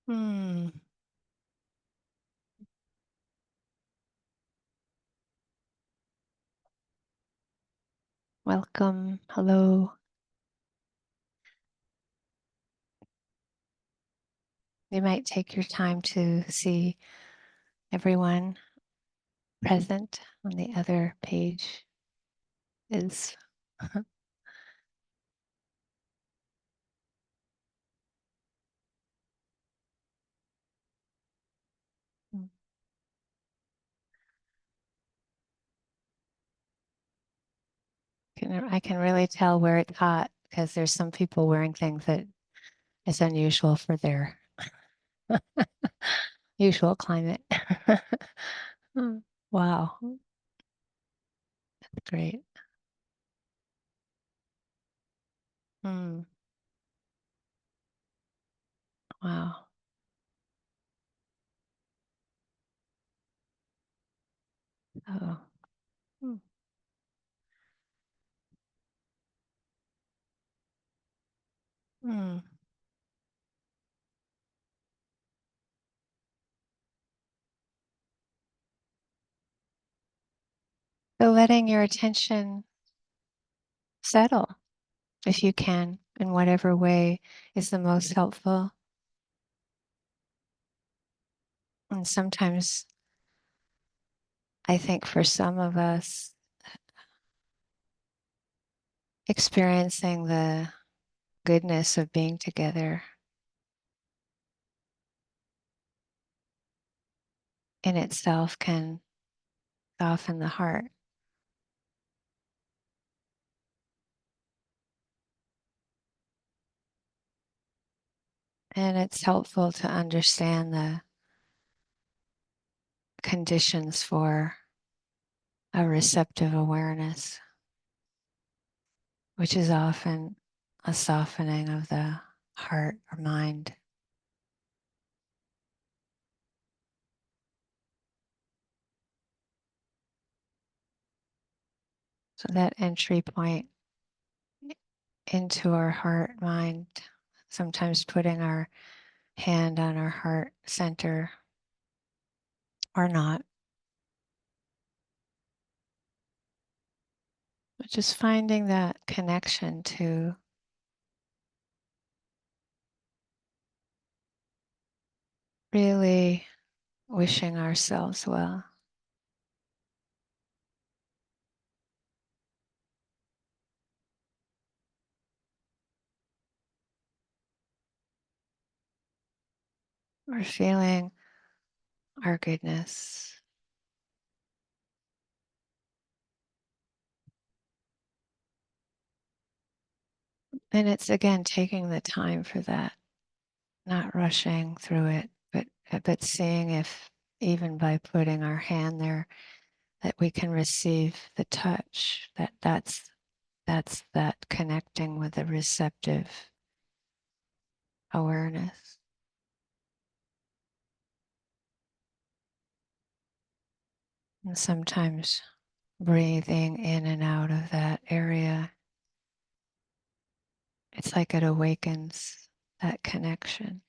Hmm. Welcome. Hello. You might take your time to see everyone present on the other page is. I can really tell where it's hot because there's some people wearing things that is unusual for their usual climate. Hmm. Wow, great. Mm, wow. Oh. Mm, mm. So letting your attention settle, if you can, in whatever way is the most helpful. And sometimes I think for some of us, experiencing the goodness of being together in itself can soften the heart. And it's helpful to understand the conditions for a receptive awareness, which is often a softening of the heart or mind. So that entry point into our heart mind, sometimes putting our hand on our heart center or not, but just finding that connection to really wishing ourselves well. We're feeling our goodness. And it's again taking the time for that, not rushing through it, but seeing if even by putting our hand there that we can receive the touch, that's that connecting with the receptive awareness. And sometimes breathing in and out of that area, it's like it awakens that connection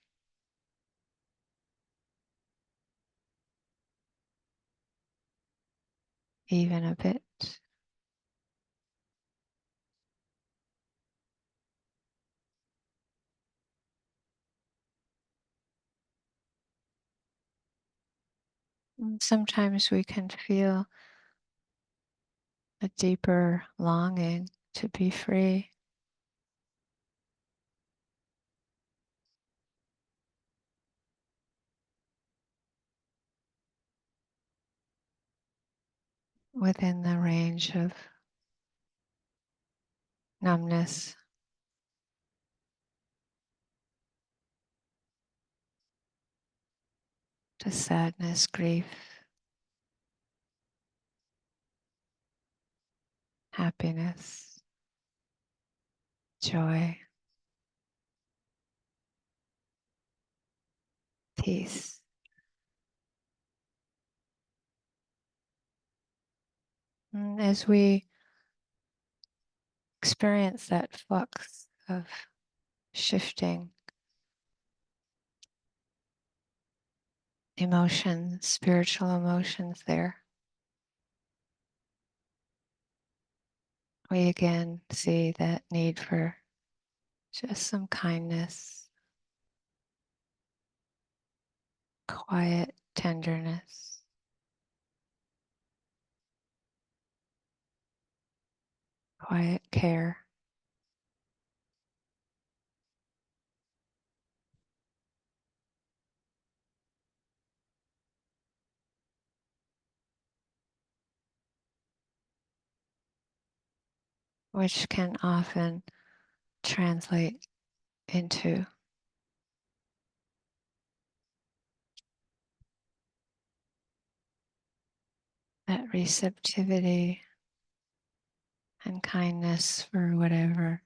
even a bit. And sometimes we can feel a deeper longing to be free. Within the range of numbness, to sadness, grief, happiness, joy, peace. And as we experience that flux of shifting, emotions, spiritual emotions there. We again see that need for just some kindness, quiet tenderness, quiet care. Which can often translate into that receptivity and kindness for whatever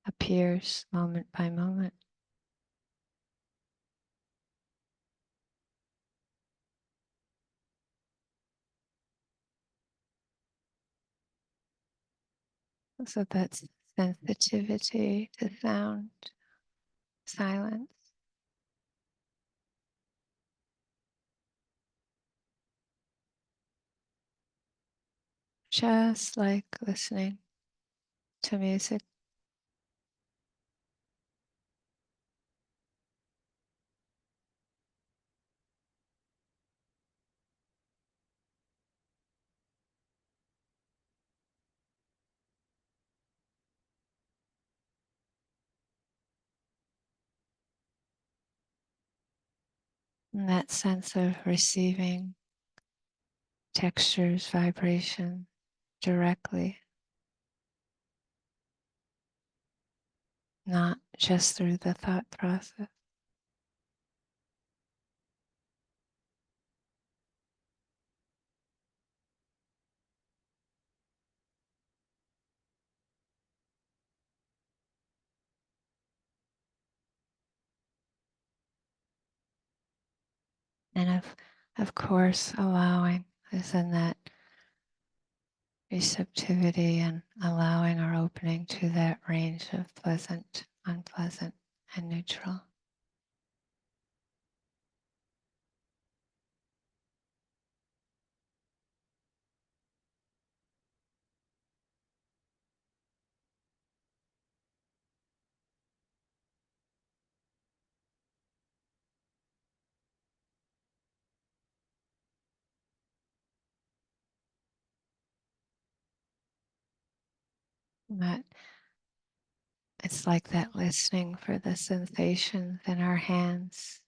appears moment by moment. So that's sensitivity to sound, silence, just like listening to music. And that sense of receiving textures, vibration directly, not just through the thought process. And of course, allowing is in that receptivity and allowing our opening to that range of pleasant, unpleasant, and neutral. That it's like that listening for the sensations in our hands.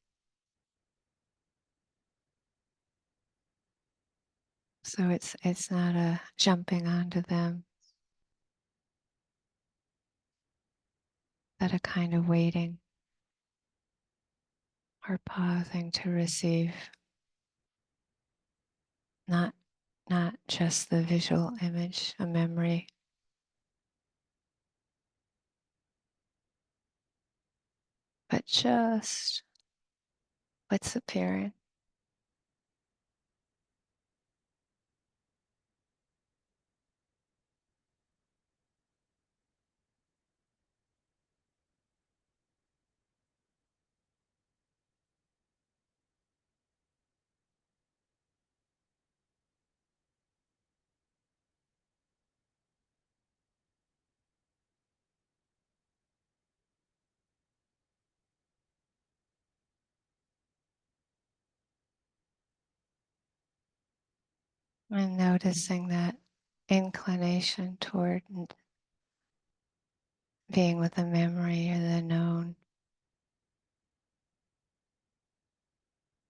So it's not a jumping onto them, but a kind of waiting or pausing to receive not not just the visual image, a memory, but just what's appearing. And noticing that inclination toward being with the memory or the known,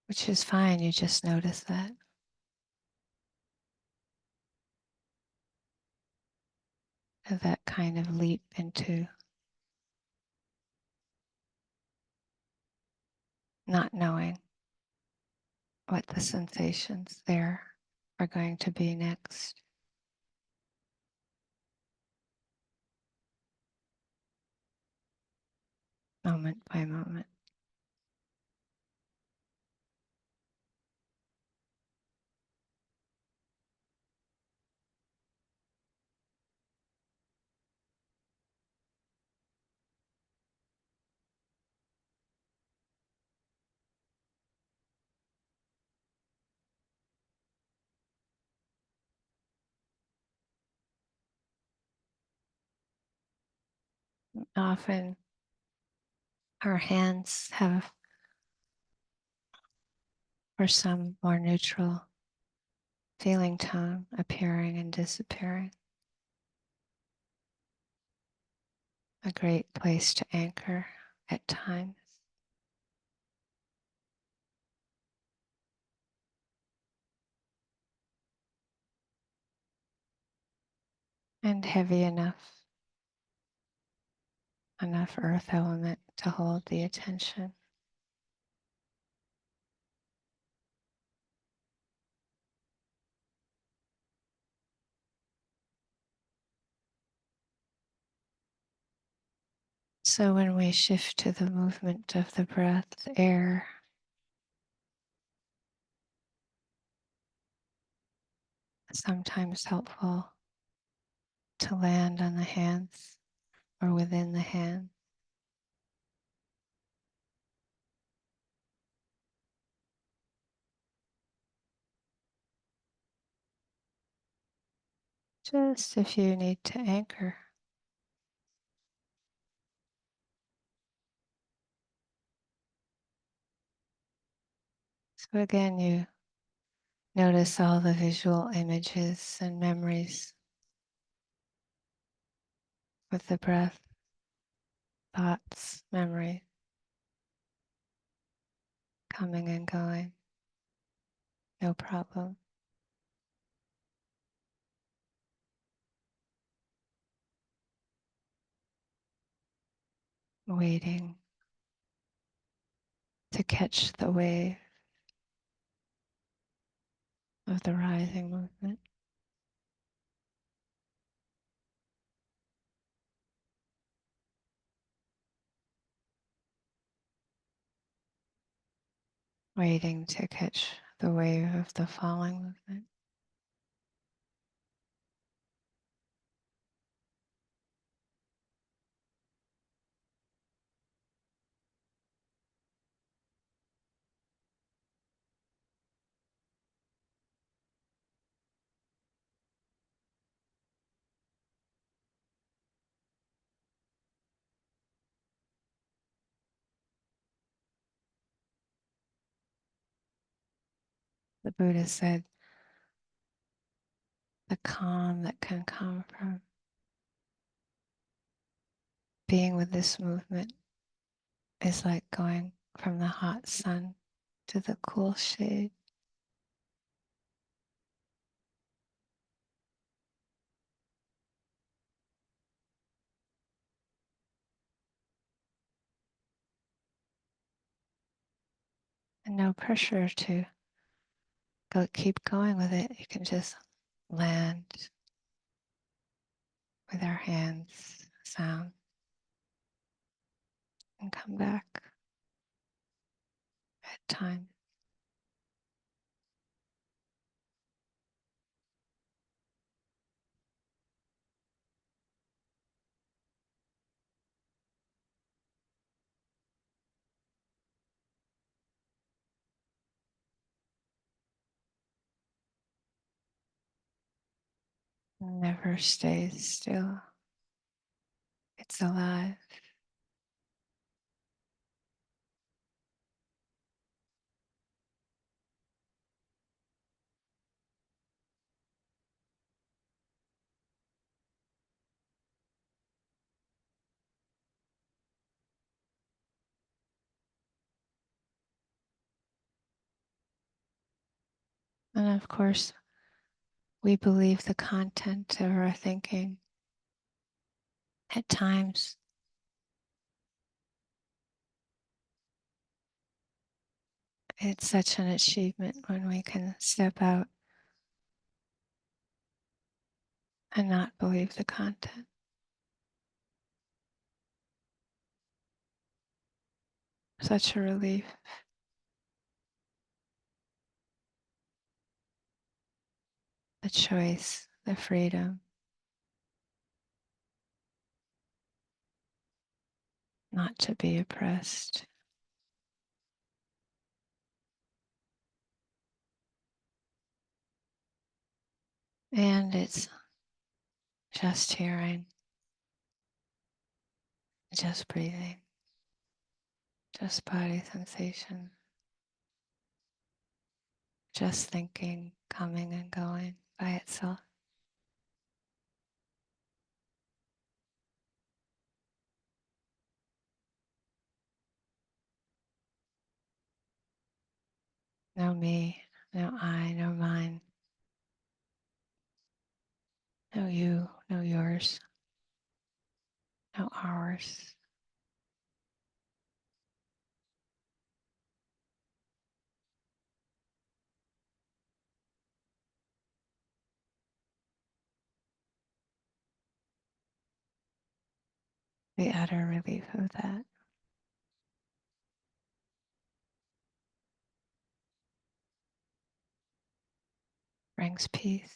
which is fine. You just notice that. That kind of leap into not knowing what the sensations there are going to be next, moment by moment. Often our hands have, for some more neutral feeling tone, appearing and disappearing. A great place to anchor at times. And heavy enough earth element to hold the attention. So when we shift to the movement of the breath, air, sometimes helpful to land on the hands or within the hand. Just if you need to anchor. So again, you notice all the visual images and memories with the breath, thoughts, memories coming and going. No problem. Waiting to catch the wave of the rising movement. Waiting to catch the wave of the falling movement. The Buddha said the calm that can come from being with this movement is like going from the hot sun to the cool shade. And no pressure to keep going with it. You can just land with our hands, sound, and come back at time. Never stays still. It's alive. And of course, we believe the content of our thinking at times. It's such an achievement when we can step out and not believe the content. Such a relief. The choice, the freedom, not to be oppressed. And it's just hearing. Just breathing, just body sensation, just thinking, coming and going by itself. No me, no I, no mine, no you, no yours, no ours. The utter relief of that brings peace.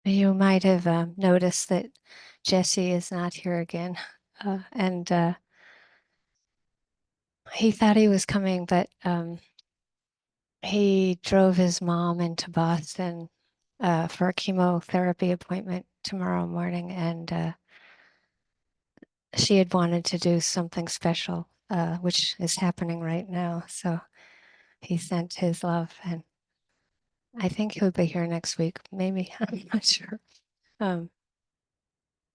You might have noticed that Jesse is not here again. And he thought he was coming, but he drove his mom into Boston for a chemotherapy appointment tomorrow morning. And she had wanted to do something special, which is happening right now. So he sent his love. And I think he'll be here next week. Maybe. I'm not sure. Um,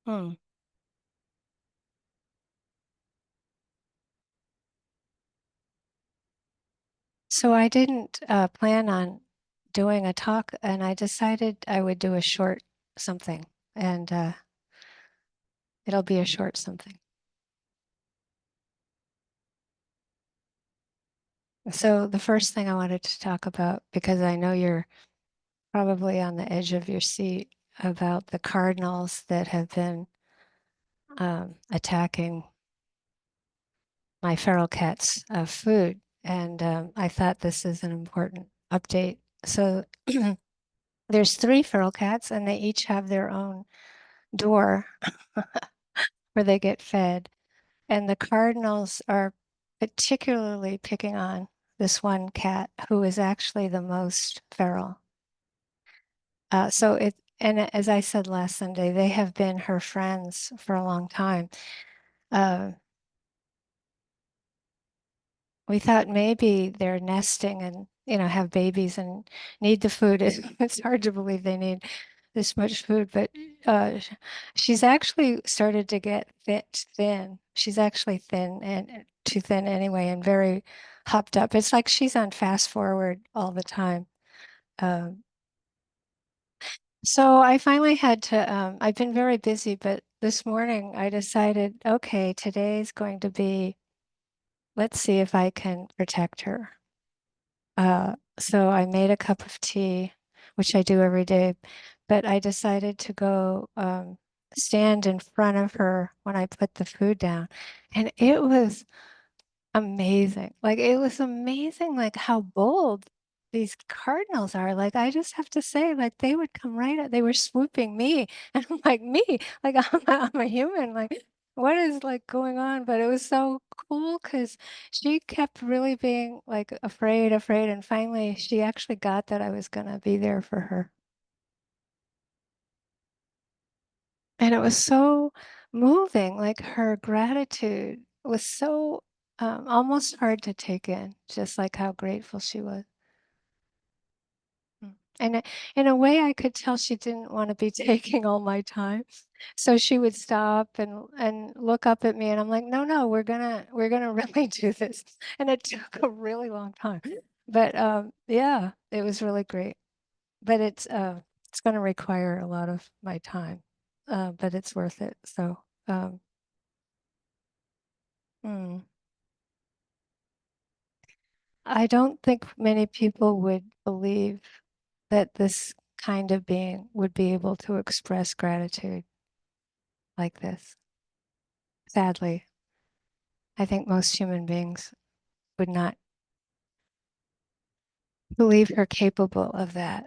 hmm. So I didn't plan on doing a talk, and I decided I would do a short something, and it'll be a short something. So the first thing I wanted to talk about, because I know you're probably on the edge of your seat about the cardinals that have been attacking my feral cat's food, and I thought this is an important update. So there's three feral cats, and they each have their own door where they get fed. And the cardinals are particularly picking on this one cat who is actually the most feral. And as I said last Sunday, they have been her friends for a long time. Uh, we thought maybe they're nesting and, have babies and need the food. It's hard to believe they need this much food, but she's actually started to get thin. She's actually thin and too thin anyway, and very hopped up. It's like she's on fast forward all the time. Um, so I finally had to, I've been very busy, but this morning I decided, okay, today's going to be, let's see if I can protect her. So I made a cup of tea, which I do every day, but I decided to go stand in front of her when I put the food down. And it was amazing. Like, it was amazing, like, how bold these cardinals are. Like, I just have to say, like, they would come right at, they were swooping me. And I'm like, me, like, I'm a human. Like, what is like going on? But it was so cool because she kept really being like afraid, afraid. And finally, she actually got that I was going to be there for her. And it was so moving. Like, her gratitude was so almost hard to take in, just like how grateful she was. And in a way, I could tell she didn't want to be taking all my time. So she would stop and look up at me, and I'm like, no, no, we're gonna really do this. And it took a really long time. But yeah, it was really great. But it's gonna require a lot of my time. But it's worth it. So mm. I don't think many people would believe that this kind of being would be able to express gratitude like this. Sadly, I think most human beings would not believe her capable of that.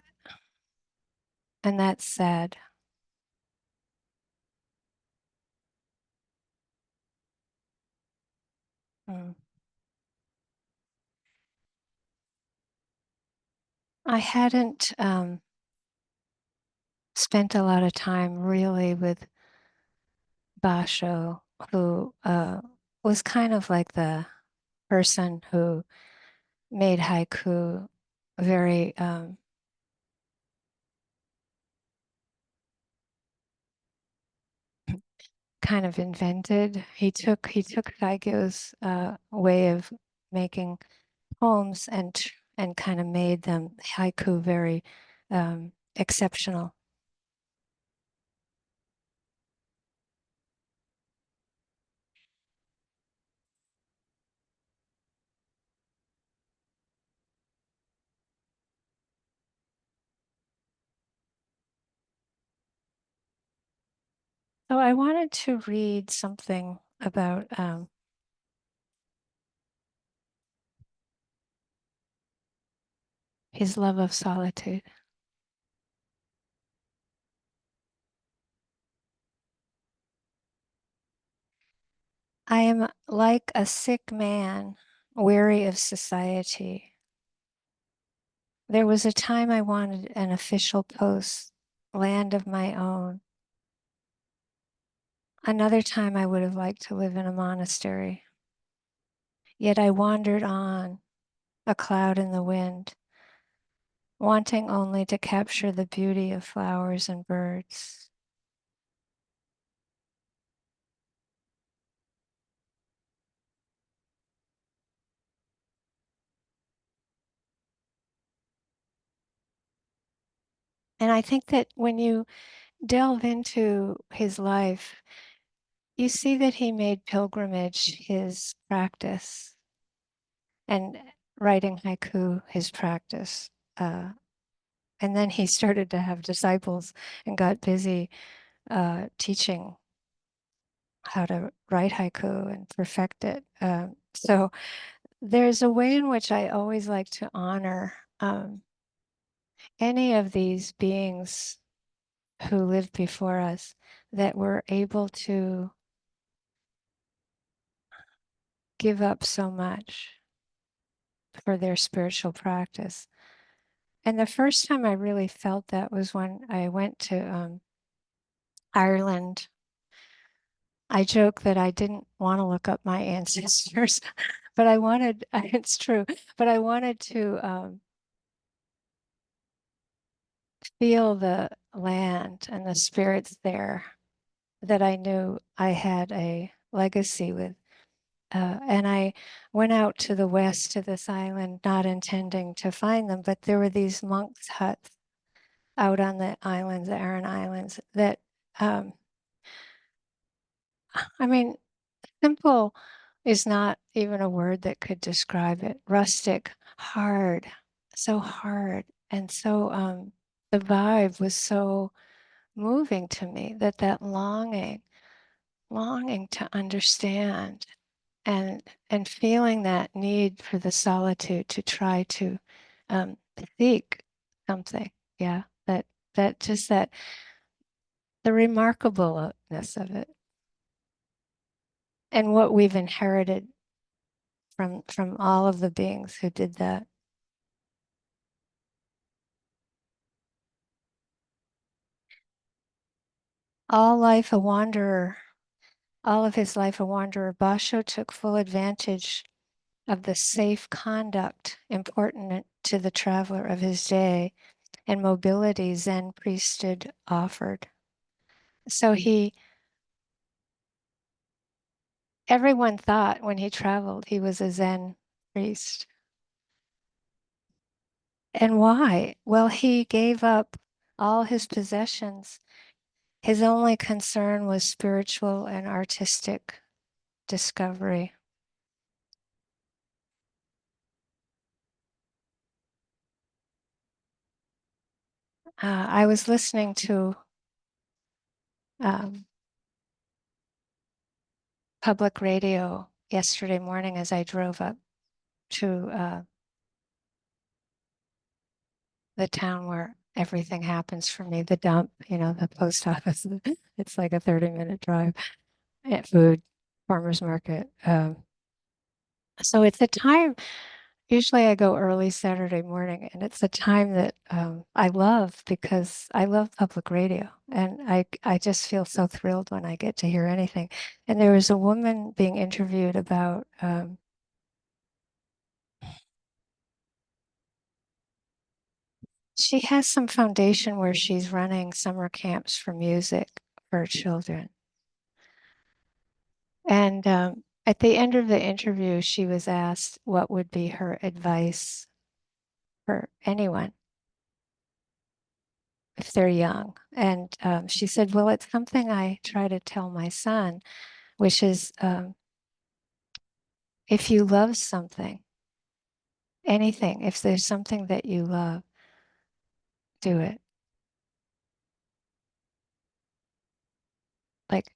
And that's sad. Mm. I hadn't spent a lot of time really with Basho, who was kind of like the person who made haiku very kind of invented. He took Taigyo's way of making poems and kind of made them haiku very exceptional. So I wanted to read something about his love of solitude. I am like a sick man, weary of society. There was a time I wanted an official post, land of my own. Another time I would have liked to live in a monastery. Yet I wandered on, a cloud in the wind, wanting only to capture the beauty of flowers and birds. And I think that when you delve into his life, you see that he made pilgrimage his practice and writing haiku his practice. And then he started to have disciples and got busy teaching how to write haiku and perfect it. So there's a way in which I always like to honor any of these beings who lived before us that were able to give up so much for their spiritual practice. And the first time I really felt that was when I went to Ireland. I joke that I didn't want to look up my ancestors, but I wanted, it's true, but I wanted to feel the land and the spirits there that I knew I had a legacy with. And I went out to the west to this island, not intending to find them, but there were these monks' huts out on the islands, the Aran Islands, that, I mean, simple is not even a word that could describe it. Rustic, hard, so hard. And so the vibe was so moving to me that longing to understand and feeling that need for the solitude to try to um, seek something. Yeah, that just that the remarkableness of it and what we've inherited from all of the beings who did that. All life a wanderer, all of his life a wanderer, Basho took full advantage of the safe conduct important to the traveler of his day and mobility Zen priesthood offered. So everyone thought when he traveled he was a Zen priest. And why? Well, he gave up all his possessions. His only concern was spiritual and artistic discovery. I was listening to um, public radio yesterday morning as I drove up to the town where everything happens for me, the dump, the post office. It's like a 30-minute drive at food, farmer's market. So it's a time, usually I go early Saturday morning, and it's a time that I love because I love public radio. And I just feel so thrilled when I get to hear anything. And there was a woman being interviewed about she has some foundation where she's running summer camps for music for children. And at the end of the interview, she was asked what would be her advice for anyone if they're young. And she said, well, it's something I try to tell my son, which is if you love something, anything, if there's something that you love, do it. Like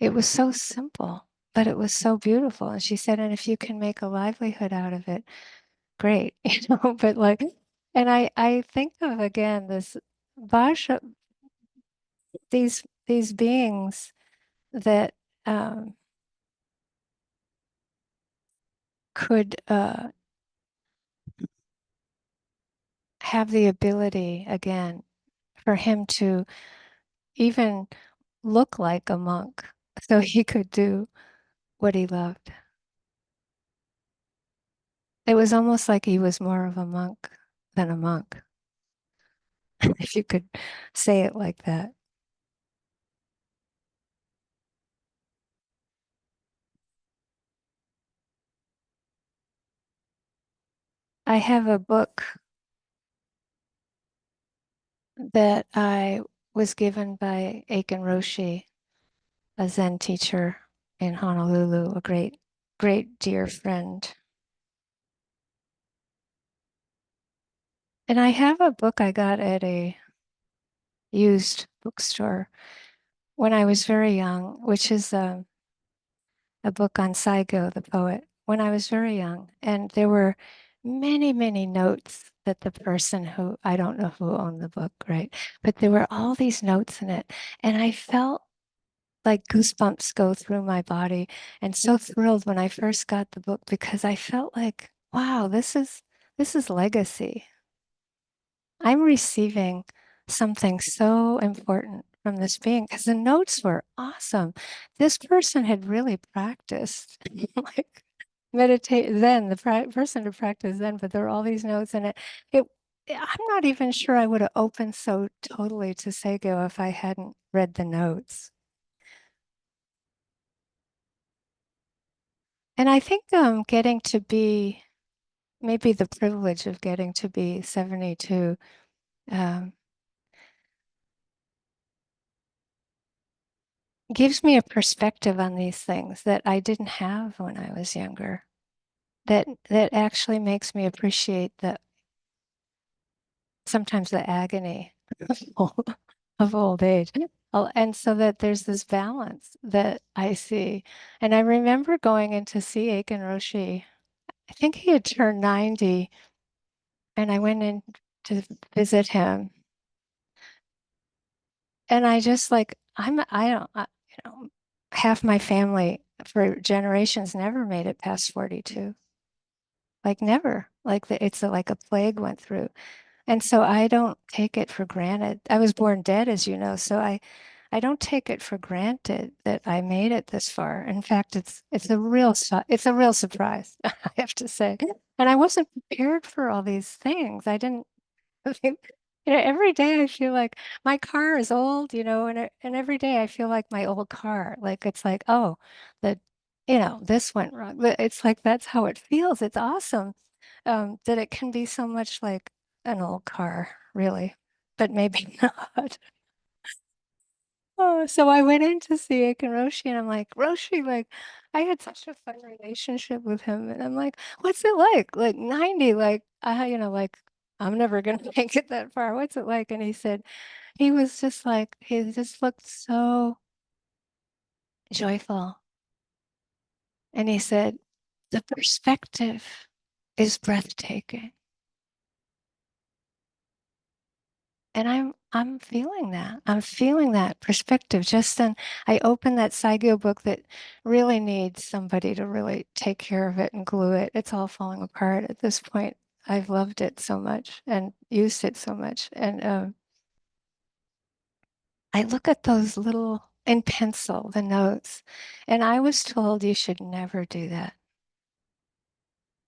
it was so simple, but it was so beautiful. And she said, and if you can make a livelihood out of it, great, but like, and I think of again this Basha, these beings that could have the ability again for him to even look like a monk so he could do what he loved. It was almost like he was more of a monk than a monk, if you could say it like that. I have a book that I was given by Aiken Roshi, a Zen teacher in Honolulu, a great, great dear friend. And I have a book I got at a used bookstore when I was very young, which is a book on Saigo, the poet, when I was very young. And there were many, many notes that the person who, I don't know who owned the book, right? But there were all these notes in it. And I felt like goosebumps go through my body and so thrilled when I first got the book because I felt like, wow, this is legacy. I'm receiving something so important from this being because the notes were awesome. This person had really practiced like meditate Zen, the person to practice Zen, but there were all these notes in it. It I'm not even sure I would have opened so totally to Seigo if I hadn't read the notes. And I think getting to be maybe the privilege of getting to be 72 um, gives me a perspective on these things that I didn't have when I was younger. That actually makes me appreciate the sometimes the agony of old age. And so that there's this balance that I see. And I remember going in to see Aiken Roshi. I think he had turned 90, and I went in to visit him. And I just like, I don't, half my family for generations never made it past 42. Like never. Like it's like a plague went through. And so I don't take it for granted. I was born dead, as you know, so I don't take it for granted that I made it this far. In fact, it's a real surprise, I have to say. And I wasn't prepared for all these things. I didn't every day I feel like my car is old, and every day I feel like my old car. Like it's like, oh, that this went wrong. But it's like that's how it feels. It's awesome that it can be so much like an old car, really, but maybe not. Oh, so I went in to see Aiken Roshi, and I'm like, Roshi, like, I had such a fun relationship with him, and I'm like, what's it like? Like 90, like, like I'm never gonna make it that far. What's it like? And he said, he was just like, he just looked so joyful, and he said, the perspective is breathtaking. And I'm feeling that. I'm feeling that perspective. Just then I opened that Saigyo book that really needs somebody to really take care of it and glue it. It's all falling apart at this point. I've loved it so much and used it so much. And I look at those little in pencil, the notes, and I was told you should never do that.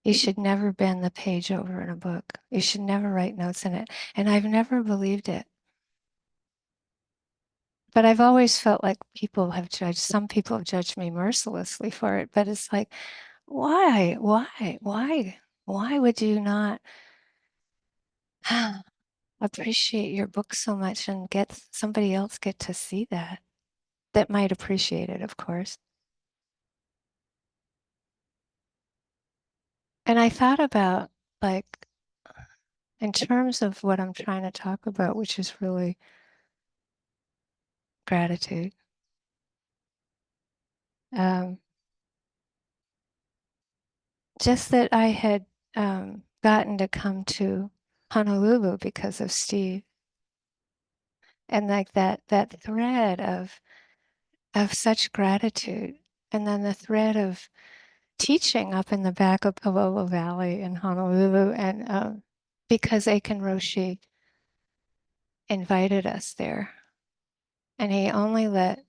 You should never bend the page over in a book. You should never write notes in it. And I've never believed it. But I've always felt like some people have judged me mercilessly for it. But it's like, why would you not appreciate your book so much and get somebody else get to see that might appreciate it, of course. And I thought about like in terms of what I'm trying to talk about, which is really gratitude. Um, just that I had gotten to come to Honolulu because of Steve, and like that thread of such gratitude, and then the thread of teaching up in the back of Palolo Valley in Honolulu, and because Aiken Roshi invited us there, and he only let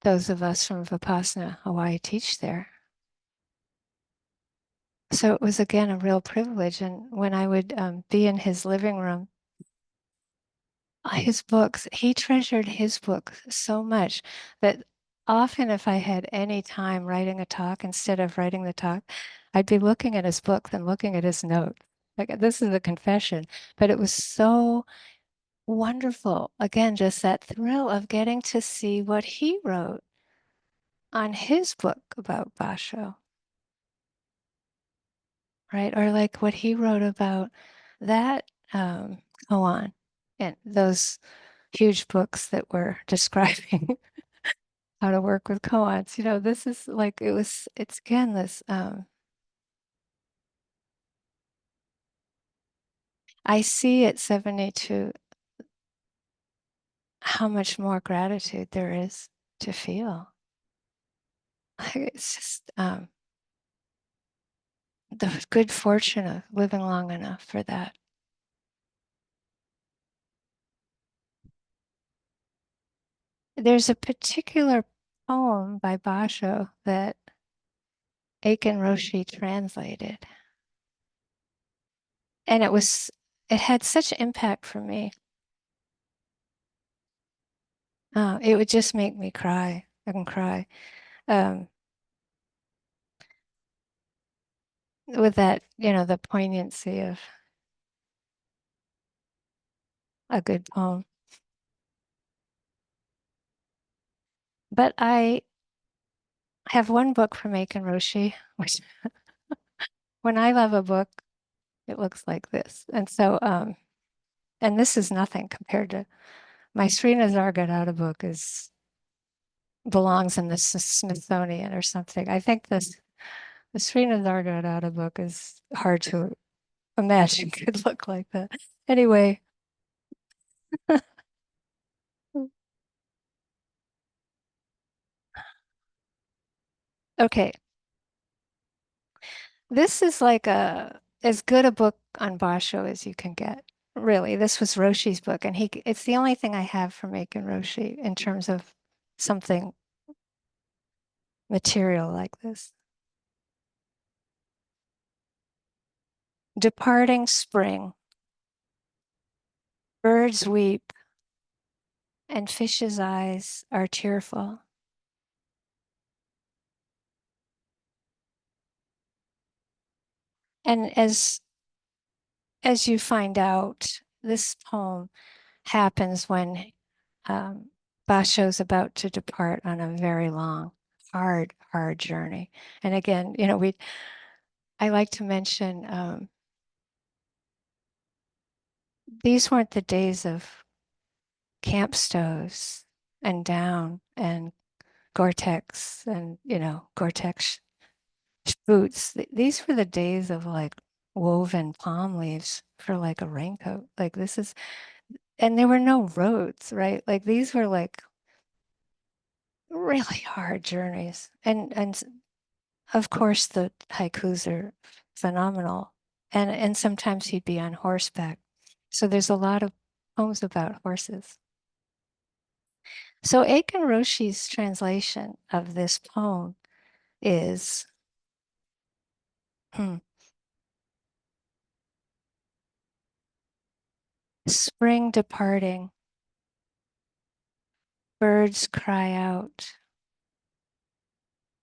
those of us from Vipassana Hawaii teach there. So it was again a real privilege. And when I would be in his living room, his books, he treasured his books so much that often if I had any time writing a talk, instead of writing the talk, I'd be looking at his book and looking at his notes. Like this is a confession, but it was so wonderful. Again, just that thrill of getting to see what he wrote on his book about Basho, right? Or like what he wrote about that koan and those huge books that were describing how to work with koans. This is like it's again this I see at 72 how much more gratitude there is to feel. It's just the good fortune of living long enough for that. There's a particular poem by Basho that Aiken Roshi translated. And it had such impact for me. It would just make me cry. I can cry. Um, with that, the poignancy of a good poem. But I have one book from Aiken Roshi, which when I love a book, it looks like this. And so, and this is nothing compared to my Srina Zargadada book belongs in the Smithsonian or something. I think the Srina Zargadada book is hard to imagine could look like that. Anyway, okay. This is like as good a book on Basho as you can get. Really, this was Roshi's book, and it's the only thing I have from Aiken Roshi in terms of something material like this. Departing spring, birds weep, and fish's eyes are tearful. And as you find out, this poem happens when Basho's about to depart on a very long, hard journey. And again, I like to mention these weren't the days of camp stoves and down and Gore-Tex and Gore-Tex boots. These were the days of like woven palm leaves for like a raincoat. Like this is, and there were no roads, right? Like these were like really hard journeys. And of course the haikus are phenomenal. And sometimes he'd be on horseback. So there's a lot of poems about horses. So Aiken Roshi's translation of this poem is spring departing, birds cry out,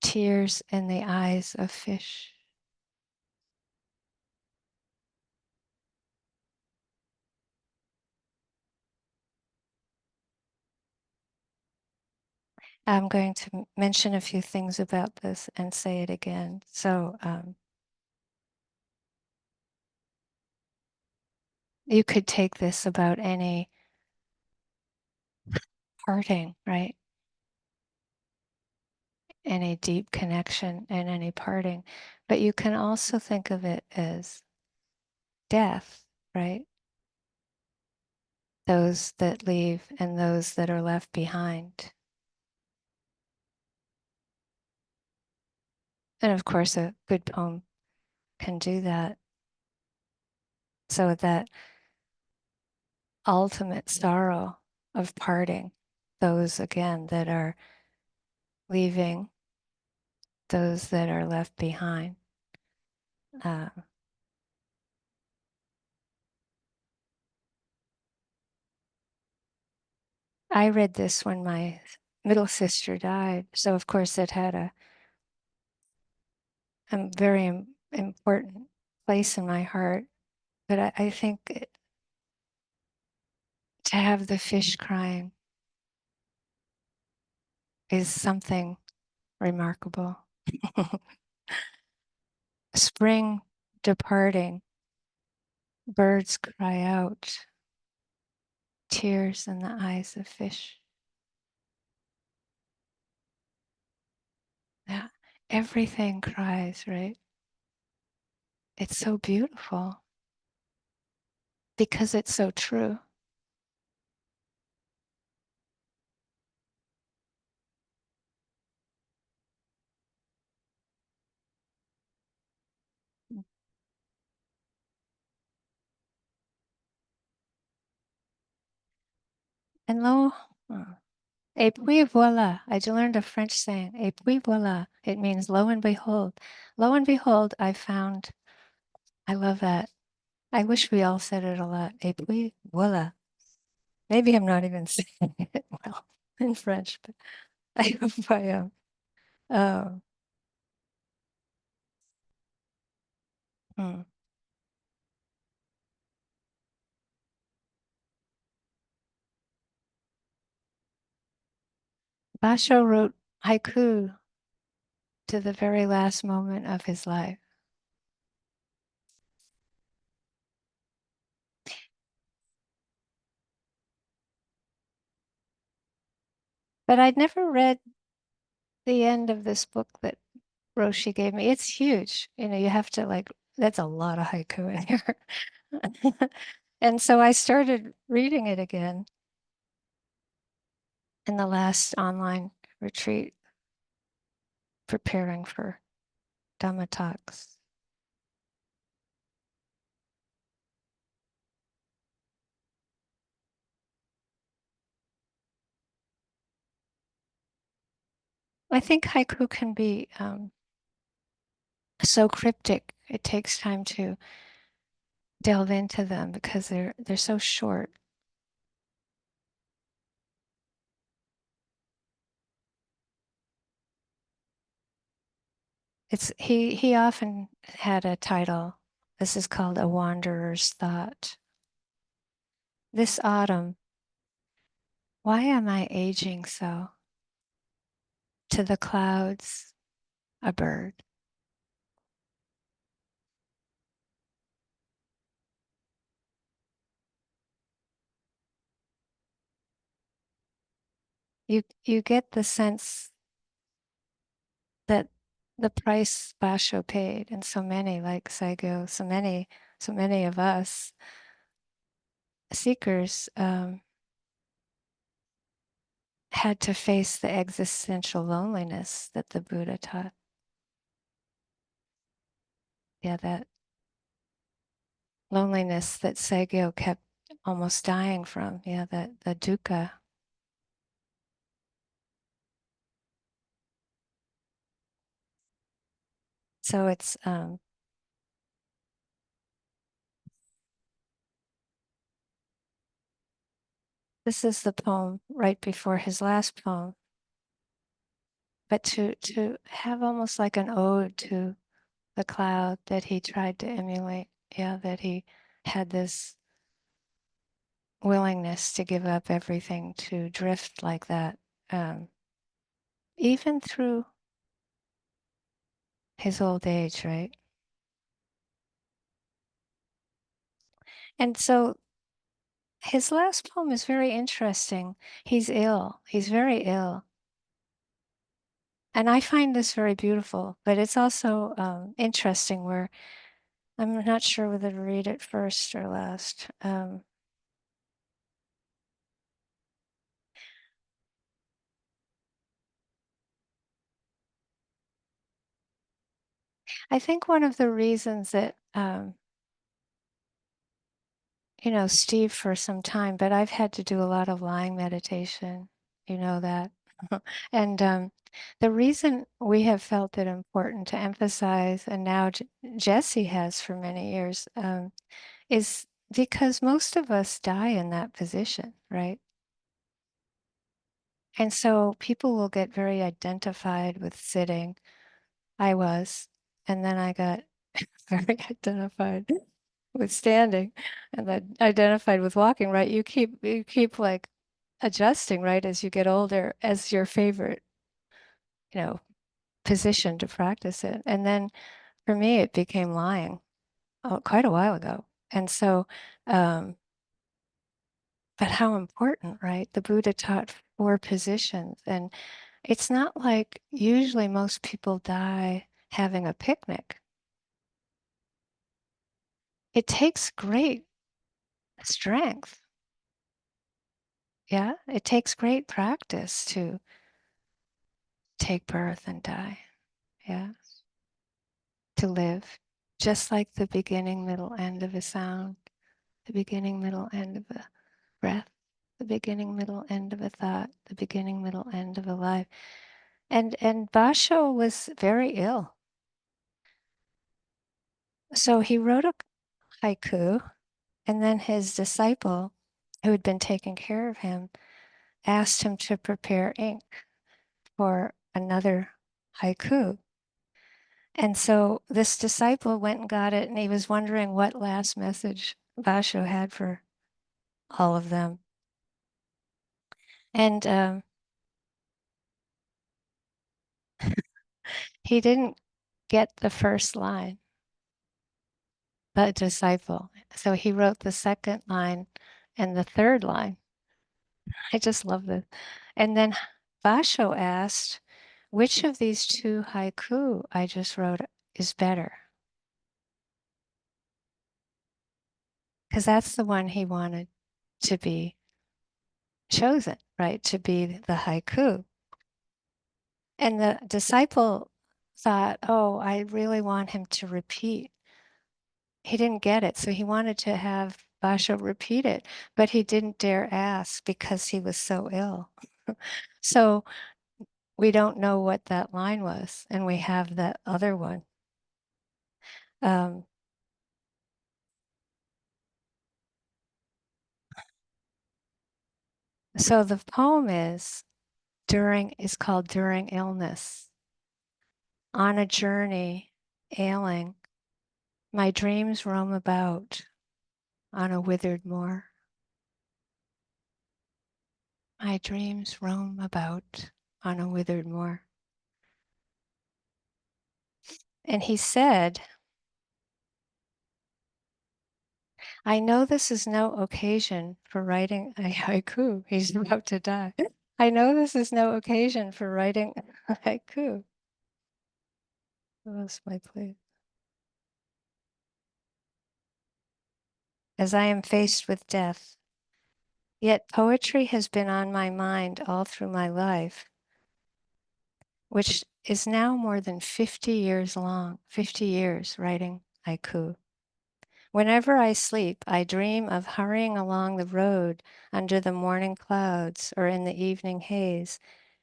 tears in the eyes of fish. I'm going to mention a few things about this and say it again. So you could take this about any parting, right? Any deep connection and any parting. But you can also think of it as death, right? Those that leave and those that are left behind. And of course, a good poem can do that. So that ultimate sorrow of parting, those again that are leaving, those that are left behind. Uh, I read this when my middle sister died. So, of course, it had a very important place in my heart. But I think to have the fish crying is something remarkable. Spring departing, birds cry out, tears in the eyes of fish. Yeah, everything cries, right? It's so beautiful because it's so true. And lo, et puis voilà. I learned a French saying, et puis voilà. It means lo and behold. Lo and behold, I found, I love that. I wish we all said it a lot. Et puis voilà. Maybe I'm not even saying it well in French, but I hope I am. Oh, hmm. Basho wrote haiku to the very last moment of his life. But I'd never read the end of this book that Roshi gave me. It's huge. You know, you have to like, that's a lot of haiku in here. And so I started reading it again in the last online retreat, preparing for Dhamma talks. I think haiku can be so cryptic. It takes time to delve into them because they're so short. He often had a title. This is called A Wanderer's Thought. This autumn, why am I aging so? To the clouds, a bird. You get the sense that the price Basho paid, and so many like Saigo, so many of us seekers had to face the existential loneliness that the Buddha taught. Yeah, that loneliness that Saigyo kept almost dying from. Yeah, that the dukkha. So it's this is the poem right before his last poem, but to have almost like an ode to the cloud that he tried to emulate. Yeah, that he had this willingness to give up everything to drift like that, even through his old age, right? And so his last poem is very interesting. He's ill, he's very ill. And I find this very beautiful, but it's also interesting where I'm not sure whether to read it first or last. I think one of the reasons that, Steve for some time, but I've had to do a lot of lying meditation. You know that. And the reason we have felt it important to emphasize, and now Jesse has for many years, is because most of us die in that position, right? And so people will get very identified with sitting. I was, and then I got very identified with standing, and then identified with walking, right? You keep like adjusting, right, as you get older, as your favorite, you know, position to practice it. And then for me, it became lying quite a while ago. And so, um, but how important, right? The Buddha taught 4 positions, and it's not like usually most people die having a picnic. It takes great strength. Yeah, it takes great practice to take birth and die. Yeah, to live, just like the beginning, middle, end of a sound, the beginning, middle, end of a breath, the beginning, middle, end of a thought, the beginning, middle, end of a life. And Basho was very ill. So he wrote a haiku, and then his disciple, who had been taking care of him, asked him to prepare ink for another haiku. And so this disciple went and got it, and he was wondering what last message Basho had for all of them. And he didn't get the first line, the disciple. So he wrote the second line and the third line. I just love this. And then Basho asked, which of these 2 haiku I just wrote is better? Because that's the one he wanted to be chosen, right? To be the haiku. And the disciple thought, oh, I really want him to repeat. He didn't get it. So he wanted to have Basho repeat it, but he didn't dare ask because he was so ill. So we don't know what that line was, and we have that other one. Um, so the poem is called During Illness. On a journey, ailing, my dreams roam about on a withered moor. My dreams roam about on a withered moor. And he said, I know this is no occasion for writing a haiku. He's about to die. I know this is no occasion for writing a haiku. I lost my place. As I am faced with death, yet poetry has been on my mind all through my life, which is now more than 50 years long, 50 years writing haiku. Whenever I sleep, I dream of hurrying along the road under the morning clouds or in the evening haze.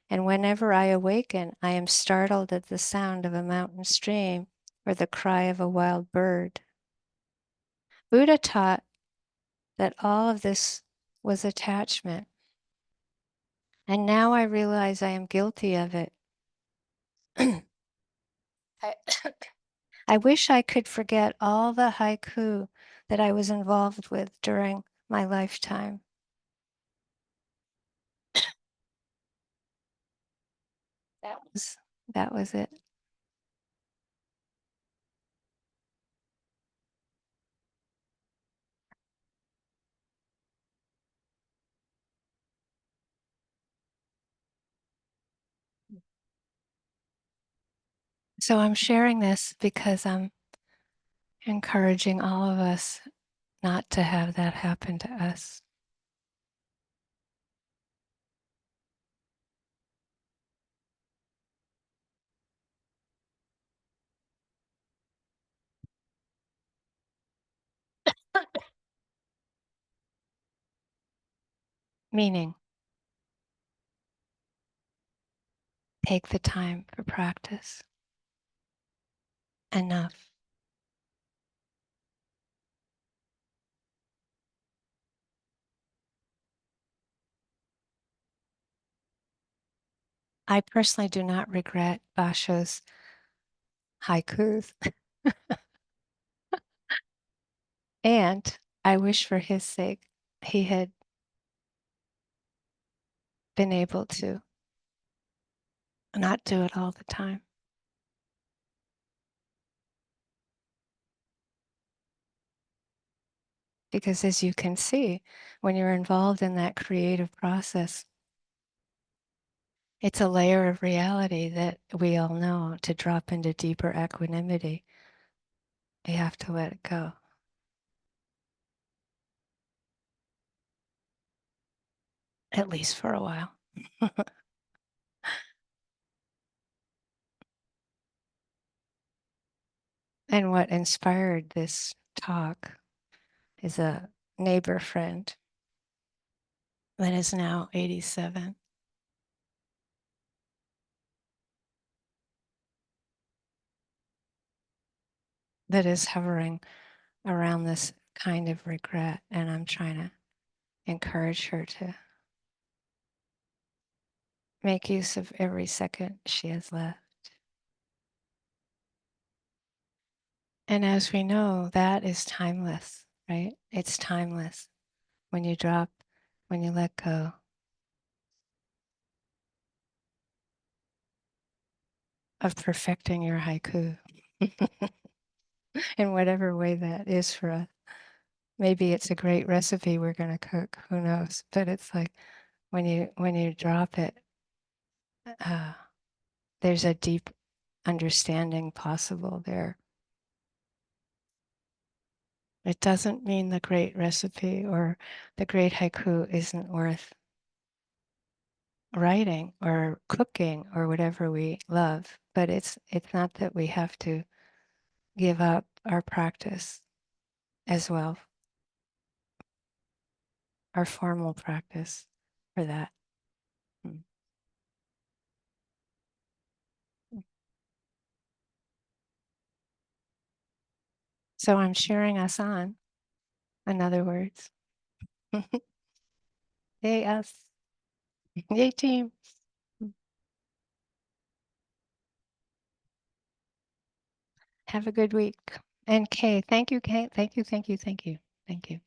And whenever I awaken, I am startled at the sound of a mountain stream or the cry of a wild bird. Buddha taught that all of this was attachment. And now I realize I am guilty of it. I, I wish I could forget all the haiku that I was involved with during my lifetime. That was it. So I'm sharing this because I'm encouraging all of us not to have that happen to us. Meaning, take the time for practice. Enough. I personally do not regret Basho's haikus, and I wish for his sake he had been able to not do it all the time. Because as you can see, when you're involved in that creative process, it's a layer of reality that we all know to drop into deeper equanimity. You have to let it go. At least for a while. And what inspired this talk is a neighbor friend that is now 87 that is hovering around this kind of regret. And I'm trying to encourage her to make use of every second she has left. And as we know, that is timeless, right? It's timeless. When you drop, when you let go. Of perfecting your haiku in whatever way that is for us. Maybe it's a great recipe we're going to cook, who knows? But it's like when you drop it, uh, there's a deep understanding possible there. It doesn't mean the great recipe or the great haiku isn't worth writing or cooking or whatever we love, but it's not that we have to give up our practice as well, our formal practice for that. Mm. So I'm cheering us on, in other words. Yay us. Yay team. Have a good week. And Kay, thank you, Kay. Thank you, thank you, thank you. Thank you.